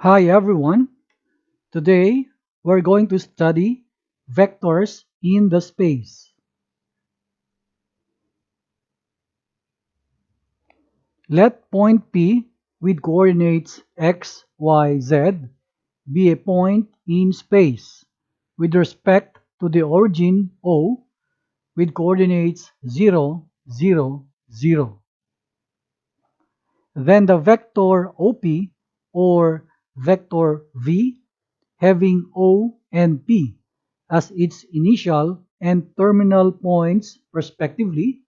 Hi everyone. Today we're going to study vectors in the space. Let point P with coordinates x, y, z be a point in space with respect to the origin O with coordinates 0, 0, 0. Then the vector OP or vector V having O and P as its initial and terminal points respectively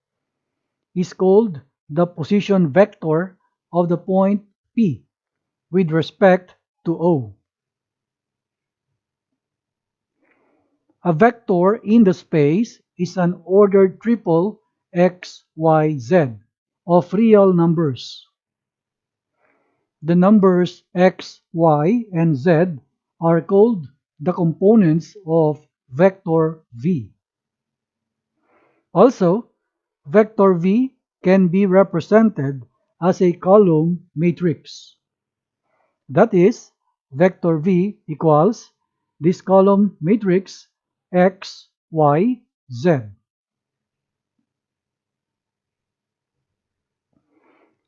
is called the position vector of the point P with respect to O. A vector in the space is an ordered triple x, y, z of real numbers. The numbers x, y, and z are called the components of vector V. Also, vector V can be represented as a column matrix. That is, vector V equals this column matrix x, y, z.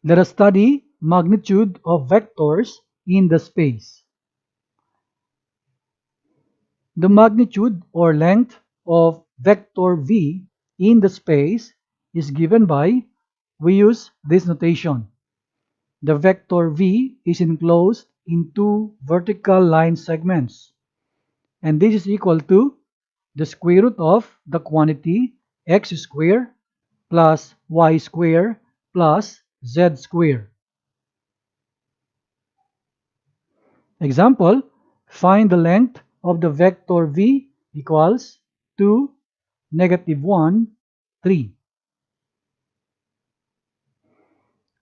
Let us study magnitude of vectors in the space. The magnitude or length of vector V in the space is given by, we use this notation. The vector V is enclosed in two vertical line segments, and this is equal to the square root of the quantity x squared plus y squared plus z squared. Example, find the length of the vector V equals 2, -1, 3.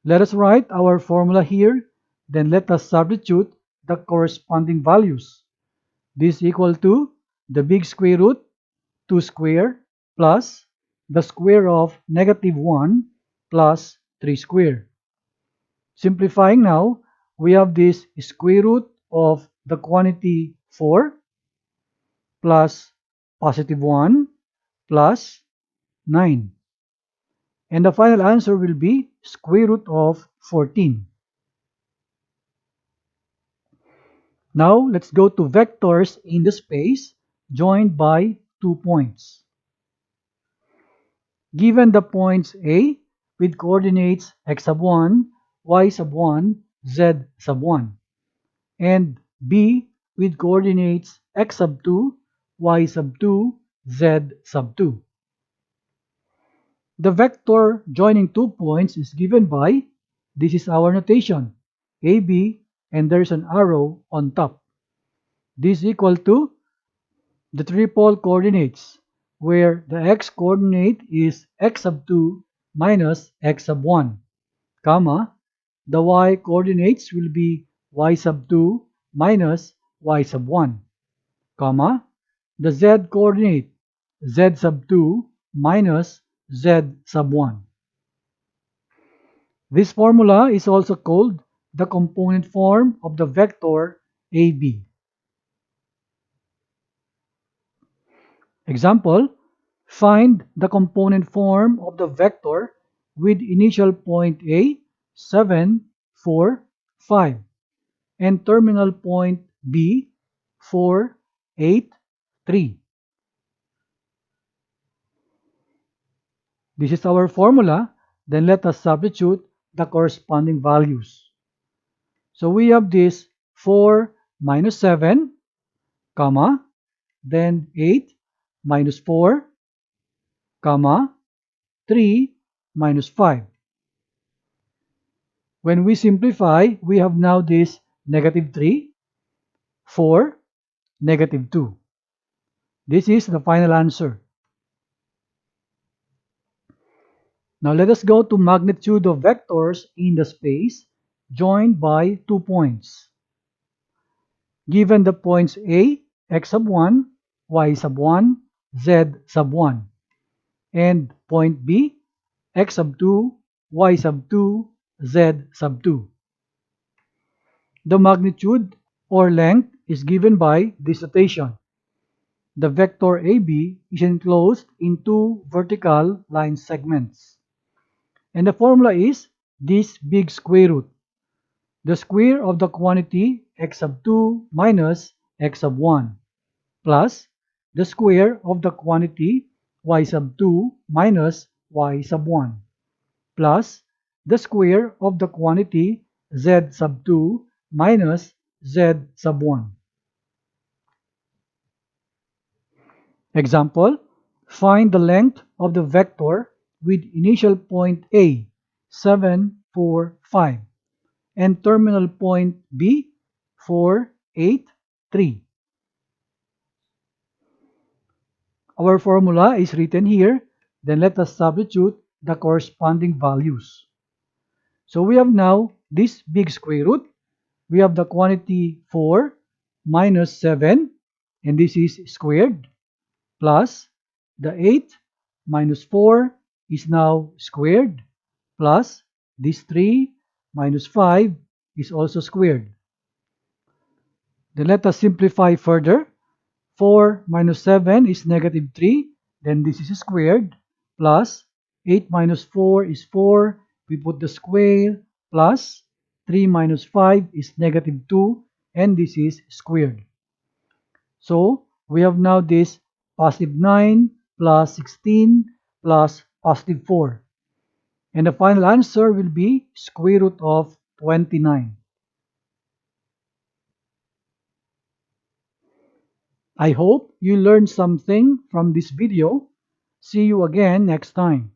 Let us write our formula here, then let us substitute the corresponding values. This is equal to the big square root 2 squared plus the square of -1 plus 3 squared. Simplifying now, we have this square root of the quantity 4 plus +1 plus 9. And the final answer will be square root of 14. Now let's go to vectors in the space joined by 2 points. Given the points A with coordinates x sub 1, y sub 1, z sub 1, and B with coordinates x sub 2, y sub 2, z sub 2. The vector joining 2 points is given by, this is our notation, AB, and there's an arrow on top. This is equal to the triple coordinates, where the x coordinate is x sub 2 minus x sub 1, comma, the y coordinates will be y sub 2 minus y sub 1, comma, the z coordinate z sub 2 minus z sub 1. This formula is also called the component form of the vector AB. Example, find the component form of the vector with initial point A, 7, 4, 5, and terminal point B, 4, 8, 3. This is our formula. Then let us substitute the corresponding values. So we have this 4 minus 7, comma, then 8 minus 4, comma, 3 minus 5. When we simplify, we have now this -3, 4, -2. This is the final answer. Now let us go to magnitude of vectors in the space joined by 2 points. Given the points A, x sub 1, y sub 1, z sub 1, and point B, x sub 2, y sub 2, z sub 2. The magnitude or length is given by this notation. The vector AB is enclosed in two vertical line segments. And the formula is this big square root. The square of the quantity x sub 2 minus x sub 1 plus the square of the quantity y sub 2 minus y sub 1 plus the square of the quantity z sub 2 minus z sub 1. Example, find the length of the vector with initial point A, 7, 4, 5, and terminal point B, 4, 8, 3. Our formula is written here, then let us substitute the corresponding values. So we have now this big square root. We have the quantity 4 minus 7, and this is squared, plus the 8 minus 4 is now squared, plus this 3 minus 5 is also squared. Then let us simplify further. 4 minus 7 is negative 3, then this is squared, plus 8 minus 4 is 4, we put the square, plus 3 minus 5 is negative 2, and this is squared. So we have now this positive 9 plus 16 plus positive 4. And the final answer will be square root of 29. I hope you learned something from this video. See you again next time.